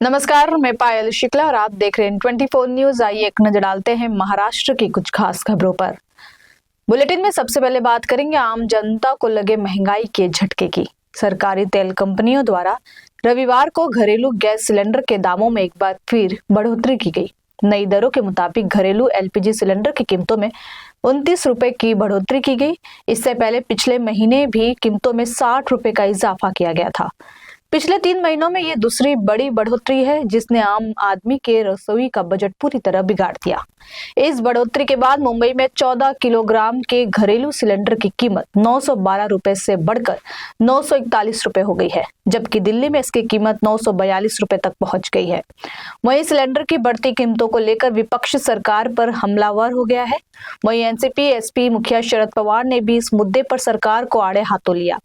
नमस्कार, मैं पायल शुक्ला और आप देख रहे हैं 24 न्यूज। आइए एक नजर डालते हैं महाराष्ट्र की कुछ खास खबरों पर। बुलेटिन में सबसे पहले बात करेंगे आम जनता को लगे महंगाई के झटके की। सरकारी तेल कंपनियों द्वारा रविवार को घरेलू गैस सिलेंडर के दामों में एक बार फिर बढ़ोतरी की गई। नई दरों के मुताबिक घरेलू एलपीजी सिलेंडर की कीमतों में 29 रुपए की बढ़ोतरी की गई। इससे पहले पिछले महीने भी कीमतों में 60 रुपए का इजाफा किया गया था। पिछले 3 महीनों में ये दूसरी बड़ी बढ़ोतरी है जिसने आम आदमी के रसोई का बजट पूरी तरह बिगाड़ दिया। इस बढ़ोतरी के बाद मुंबई में 14 किलोग्राम के घरेलू सिलेंडर की कीमत 912 रुपए से बढ़कर 941 रुपए हो गई है, जबकि दिल्ली में इसकी कीमत 942 रुपए तक पहुंच गई है। वहीं सिलेंडर की बढ़ती कीमतों को लेकर विपक्ष सरकार पर हमलावर हो गया है। वहीं एनसीपी एसपी मुखिया शरद पवार ने भी इस मुद्दे पर सरकार को आड़े हाथों लिया।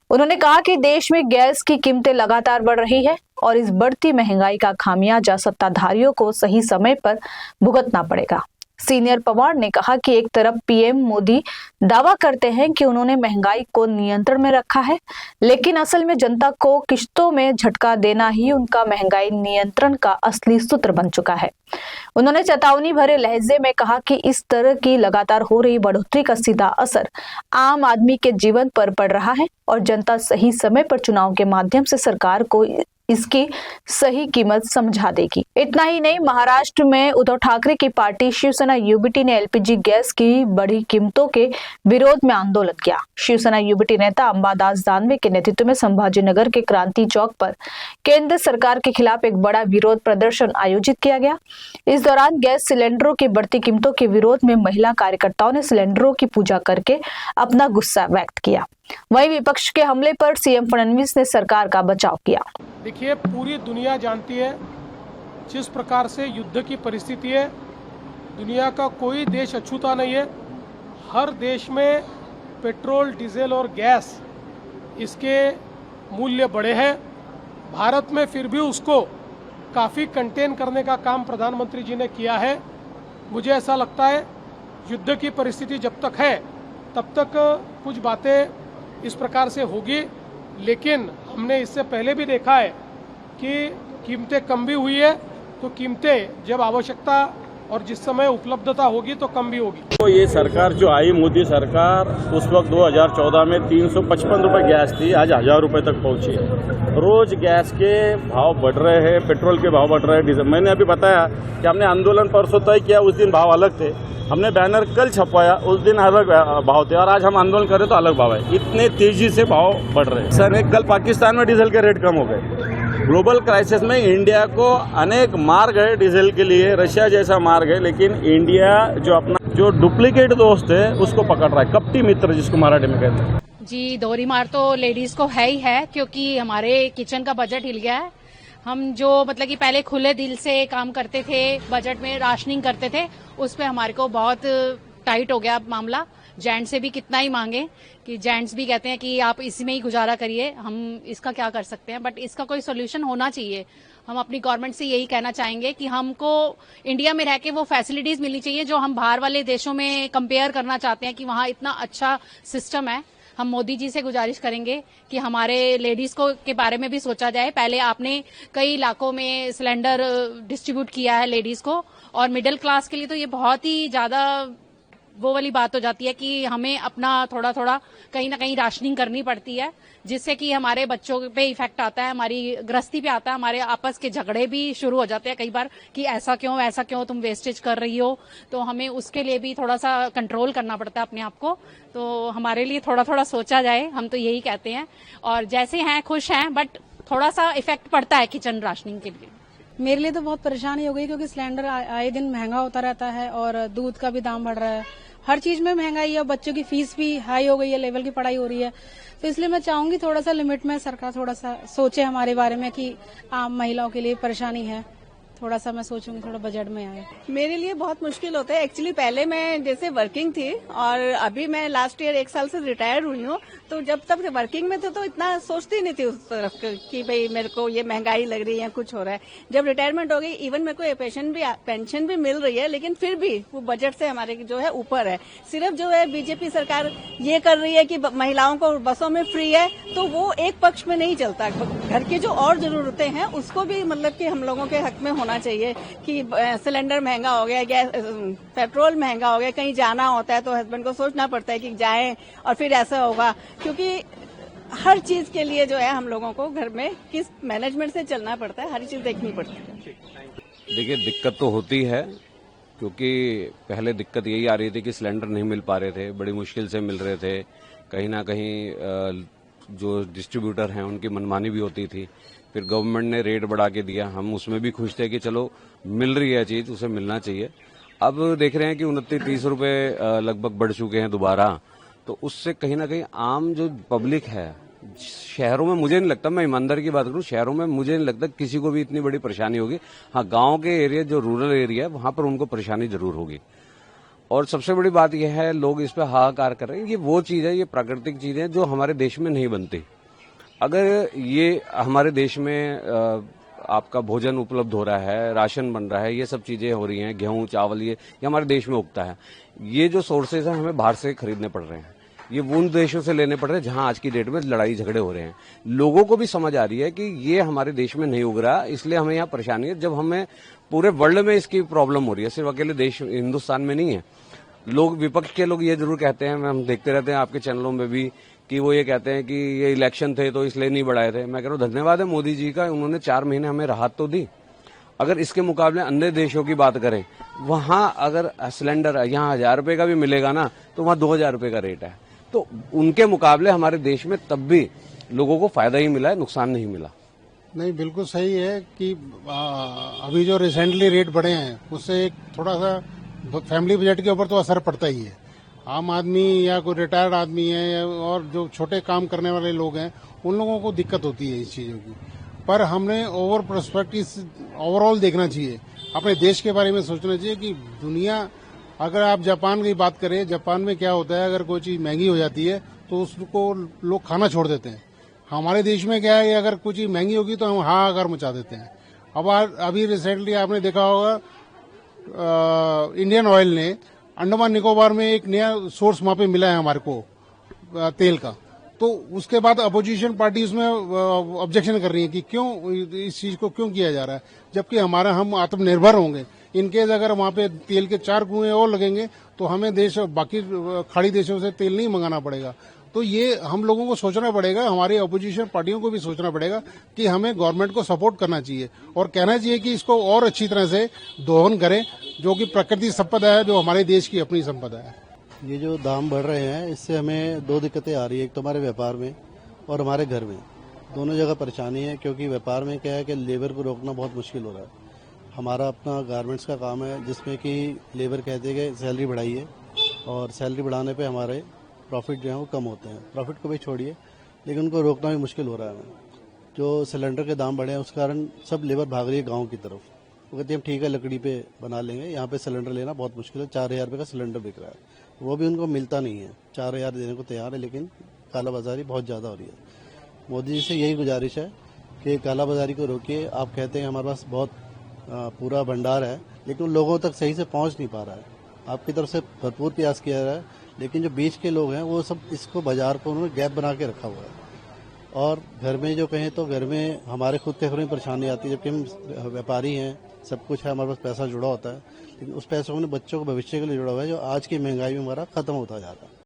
उन्होंने कहा कि देश में गैस की कीमतें लगातार बढ़ रही है और इस बढ़ती महंगाई का खामियाजा सत्ताधारियों को सही समय पर भुगतना पड़ेगा। सीनियर पवार ने कहा कि एक तरफ पीएम मोदी दावा करते हैं कि उन्होंने महंगाई को नियंत्रण में रखा है, लेकिन असल में जनता को किश्तों में झटका देना ही उनका महंगाई नियंत्रण का असली सूत्र बन चुका है। उन्होंने चेतावनी भरे लहजे में कहा कि इस तरह की लगातार हो रही बढ़ोतरी का सीधा असर आम आदमी के जीवन पर पड़ रहा है और जनता सही समय पर चुनाव के माध्यम से सरकार को इसकी सही कीमत समझा देगी। इतना ही नहीं, महाराष्ट्र में उद्धव ठाकरे की पार्टी शिवसेना यूबीटी ने एलपीजी गैस की बढ़ी कीमतों के विरोध में आंदोलन किया। शिवसेना यूबीटी नेता अंबादास दानवे के नेतृत्व में संभाजीनगर के क्रांति चौक पर केंद्र सरकार के खिलाफ एक बड़ा विरोध प्रदर्शन आयोजित किया गया। इस दौरान गैस सिलेंडरों की बढ़ती कीमतों के विरोध में महिला कार्यकर्ताओं ने सिलेंडरों की पूजा करके अपना गुस्सा व्यक्त किया। वहीं विपक्ष के हमले पर सीएम फडणवीस ने सरकार का बचाव किया। देखिए, पूरी दुनिया जानती है जिस प्रकार से युद्ध की परिस्थिति है। दुनिया का कोई देश अछूता नहीं है। हर देश में पेट्रोल, डीजल और गैस इसके मूल्य बढ़े हैं। भारत में फिर भी उसको काफ़ी कंटेन करने का काम प्रधानमंत्री जी ने किया है। मुझे ऐसा लगता है युद्ध की परिस्थिति जब तक है तब तक कुछ बातें इस प्रकार से होगी, लेकिन हमने इससे पहले भी देखा है कि कीमतें कम भी हुई है। तो कीमतें जब आवश्यकता और जिस समय उपलब्धता होगी तो कम भी होगी। तो ये सरकार जो आई, मोदी सरकार, उस वक्त 2014 में 355 रुपए गैस थी, आज 1000 रुपए तक पहुंची है। रोज गैस के भाव बढ़ रहे हैं, पेट्रोल के भाव बढ़ रहे हैं, डीजल। मैंने अभी बताया कि हमने आंदोलन परसों तय किया, उस दिन भाव अलग थे। हमने बैनर कल छपवाया, उस दिन अलग भाव थे, और आज हम आंदोलन कर रहे तो अलग भाव है। इतने तेजी से भाव बढ़ रहे हैं। सर, कल पाकिस्तान में डीजल के रेट कम हो गए। ग्लोबल क्राइसिस में इंडिया को अनेक मार्ग है डीजल के लिए, रशिया जैसा मार्ग है, लेकिन इंडिया जो डुप्लीकेट दोस्त है उसको पकड़ रहा है, कपटी मित्र जिसको मराठी में कहते हैं। जी, दोहरी मार तो लेडीज को है ही है, क्योंकि हमारे किचन का बजट हिल गया है। हम जो मतलब कि पहले खुले दिल से काम करते थे, बजट में राशनिंग करते थे, उस पे हमारे को बहुत टाइट हो गया मामला। जेंट्स से भी कितना ही मांगे कि जेंट्स भी कहते हैं कि आप इसी में ही गुजारा करिए, हम इसका क्या कर सकते हैं। बट इसका कोई सोल्यूशन होना चाहिए। हम अपनी गवर्नमेंट से यही कहना चाहेंगे कि हमको इंडिया में रह के वो फैसिलिटीज मिलनी चाहिए जो हम बाहर वाले देशों में कंपेयर करना चाहते हैं कि वहां इतना अच्छा सिस्टम है। हम मोदी जी से गुजारिश करेंगे कि हमारे लेडीज को के बारे में भी सोचा जाए। पहले आपने कई इलाकों में सिलेंडर डिस्ट्रीब्यूट किया है लेडीज को, और मिडिल क्लास के लिए तो ये बहुत ही ज्यादा वो वाली बात हो जाती है कि हमें अपना थोड़ा थोड़ा कहीं ना कहीं राशनिंग करनी पड़ती है, जिससे कि हमारे बच्चों पे इफेक्ट आता है, हमारी गृहस्थी पे आता है, हमारे आपस के झगड़े भी शुरू हो जाते हैं कई बार कि ऐसा क्यों तुम वेस्टेज कर रही हो। तो हमें उसके लिए भी थोड़ा सा कंट्रोल करना पड़ता है अपने आप को। तो हमारे लिए थोड़ा थोड़ा सोचा जाए, हम तो यही कहते हैं। और जैसे हैं खुश हैं, बट थोड़ा सा इफेक्ट पड़ता है किचन राशनिंग के लिए। मेरे लिए तो बहुत परेशानी हो गई, क्योंकि सिलेंडर आए दिन महंगा होता रहता है और दूध का भी दाम बढ़ रहा है। हर चीज में महंगाई है, बच्चों की फीस भी हाई हो गई है, लेवल की पढ़ाई हो रही है। तो इसलिए मैं चाहूंगी थोड़ा सा लिमिट में सरकार थोड़ा सा सोचे हमारे बारे में कि आम महिलाओं के लिए परेशानी है। थोड़ा सा मैं सोचूंगी थोड़ा बजट में आए। मेरे लिए बहुत मुश्किल होता है। एक्चुअली पहले मैं जैसे वर्किंग थी और अभी मैं लास्ट ईयर 1 साल से रिटायर हुई हूँ, तो जब तक वर्किंग में थे तो इतना सोचती नहीं थी उस तरफ कि भाई मेरे को ये महंगाई लग रही है, कुछ हो रहा है। जब रिटायरमेंट हो गई, इवन मेरे को पेंशन भी मिल रही है, लेकिन फिर भी वो बजट से हमारे जो है ऊपर है। सिर्फ जो है बीजेपी सरकार ये कर रही है कि महिलाओं को बसों में फ्री है, तो वो एक पक्ष में नहीं चलता। घर की जो और जरूरतें हैं उसको भी मतलब कि हम लोगों के हक में होना चाहिए कि सिलेंडर महंगा हो गया, गैस पेट्रोल महंगा हो गया, कहीं जाना होता है तो हस्बैंड को सोचना पड़ता है कि जाएं और फिर ऐसा होगा, क्योंकि हर चीज के लिए जो है हम लोगों को घर में किस मैनेजमेंट से चलना पड़ता है, हर चीज देखनी पड़ती है। देखिए, दिक्कत तो होती है, क्योंकि पहले दिक्कत यही आ रही थी कि सिलेंडर नहीं मिल पा रहे थे, बड़ी मुश्किल से मिल रहे थे। कहीं ना कहीं जो डिस्ट्रीब्यूटर हैं उनकी मनमानी भी होती थी। फिर गवर्नमेंट ने रेट बढ़ा के दिया, हम उसमें भी खुश थे कि चलो मिल रही है चीज, उसे मिलना चाहिए। अब देख रहे हैं कि 29-30 रुपए लगभग बढ़ चुके हैं दोबारा, तो उससे कहीं ना कहीं आम जो पब्लिक है शहरों में, मुझे नहीं लगता, मैं ईमानदारी की बात करूं, शहरों में मुझे नहीं लगता किसी को भी इतनी बड़ी परेशानी होगी। हाँ, गांव के एरिया जो रूरल एरिया है वहां पर उनको परेशानी जरूर होगी। और सबसे बड़ी बात यह है, लोग इस पर हाहाकार कर रहे हैं। ये वो चीज है, ये प्राकृतिक चीजें जो हमारे देश में नहीं बनती। अगर ये हमारे देश में आपका भोजन उपलब्ध हो रहा है, राशन बन रहा है, ये सब चीजें हो रही हैं, गेहूं चावल ये हमारे देश में उगता है। ये जो सोर्सेज हैं हमें बाहर से खरीदने पड़ रहे हैं, ये उन देशों से लेने पड़ रहे हैं जहां आज की डेट में लड़ाई झगड़े हो रहे हैं। लोगों को भी समझ आ रही है कि ये हमारे देश में नहीं उग रहा, इसलिए हमें यहाँ परेशानी है। जब हमें पूरे वर्ल्ड में इसकी प्रॉब्लम हो रही है, सिर्फ अकेले देश हिंदुस्तान में नहीं है। लोग, विपक्ष के लोग ये जरूर कहते हैं, हम देखते रहते हैं आपके चैनलों में भी, कि वो ये कहते हैं कि ये इलेक्शन थे तो इसलिए नहीं बढ़ाए थे। मैं कह रहा हूँ धन्यवाद है मोदी जी का, उन्होंने 4 महीने हमें राहत तो दी। अगर इसके मुकाबले अन्य देशों की बात करें, वहां अगर सिलेंडर यहाँ 1000 रुपए का भी मिलेगा ना, तो वहां 2000 रुपए का रेट है। तो उनके मुकाबले हमारे देश में तब भी लोगों को फायदा ही मिला है, नुकसान नहीं मिला। नहीं, बिल्कुल सही है कि अभी जो रिसेंटली रेट बढ़े हैं उससे एक थोड़ा सा फैमिली बजट के ऊपर तो असर पड़ता ही है। आम आदमी या कोई रिटायर्ड आदमी है और जो छोटे काम करने वाले लोग हैं, उन लोगों को दिक्कत होती है इस चीजों की। पर हमने ओवर पर्सपेक्टिव ओवरऑल देखना चाहिए, अपने देश के बारे में सोचना चाहिए कि दुनिया, अगर आप जापान की बात करें, जापान में क्या होता है, अगर कोई चीज महंगी हो जाती है तो उसको लोग खाना छोड़ देते हैं। हमारे देश में क्या है कि अगर कोई चीज महंगी होगी तो हम हाहाकार मचा देते हैं। अब अभी रिसेंटली आपने देखा होगा, इंडियन ऑयल ने अंडमान निकोबार में एक नया सोर्स वहां पे मिला है हमारे को तेल का, तो उसके बाद अपोजिशन पार्टी उसमें ऑब्जेक्शन कर रही है कि क्यों इस चीज को क्यों किया जा रहा है, जबकि हम आत्मनिर्भर होंगे। इनकेस अगर वहां पे तेल के 4 कुएं और लगेंगे तो हमें बाकी खाड़ी देशों से तेल नहीं मंगाना पड़ेगा। तो ये हम लोगों को सोचना पड़ेगा, हमारी अपोजिशन पार्टियों को भी सोचना पड़ेगा कि हमें गवर्नमेंट को सपोर्ट करना चाहिए और कहना चाहिए कि इसको और अच्छी तरह से दोहन करें, जो कि प्रकृति संपदा है, जो हमारे देश की अपनी संपदा है। ये जो दाम बढ़ रहे हैं, इससे हमें 2 दिक्कतें आ रही है। एक तो हमारे व्यापार में और हमारे घर में, दोनों जगह परेशानी है। क्योंकि व्यापार में क्या है कि लेबर को रोकना बहुत मुश्किल हो रहा है। हमारा अपना गारमेंट्स का काम है, जिसमें कि लेबर कहते हैं कि सैलरी बढ़ाइए, और सैलरी बढ़ाने पे हमारे प्रॉफिट जो है वो कम होते हैं। प्रॉफिट को भी छोड़िए, लेकिन उनको रोकना भी मुश्किल हो रहा है। जो सिलेंडर के दाम बढ़े हैं, उस कारण सब लेबर भाग रही है गाँव की तरफ। वो कहते हैं ठीक है, लकड़ी पे बना लेंगे, यहाँ पे सिलेंडर लेना बहुत मुश्किल है। 4000 रुपये का सिलेंडर बिक रहा है, वो भी उनको मिलता नहीं है। 4000 देने को तैयार है, लेकिन कालाबाजारी बहुत ज़्यादा हो रही है। मोदी जी से यही गुजारिश है कि कालाबाजारी को रोकिए। आप कहते हैं हमारे पास बहुत पूरा भंडार है, लेकिन लोगों तक सही से पहुंच नहीं पा रहा है। आपकी तरफ से भरपूर प्रयास किया जा रहा है, लेकिन जो बीच के लोग हैं वो सब इसको बाजार को उन्होंने गैप बना के रखा हुआ है। और घर में जो कहें तो घर में हमारे खुद के घर में परेशानी आती है, जबकि हम व्यापारी हैं, सब कुछ है, हमारे पास पैसा जुड़ा होता है, लेकिन उस पैसों में बच्चों को भविष्य के लिए जुड़ा हुआ है, जो आज की महंगाई में हमारा खत्म होता जा रहा है।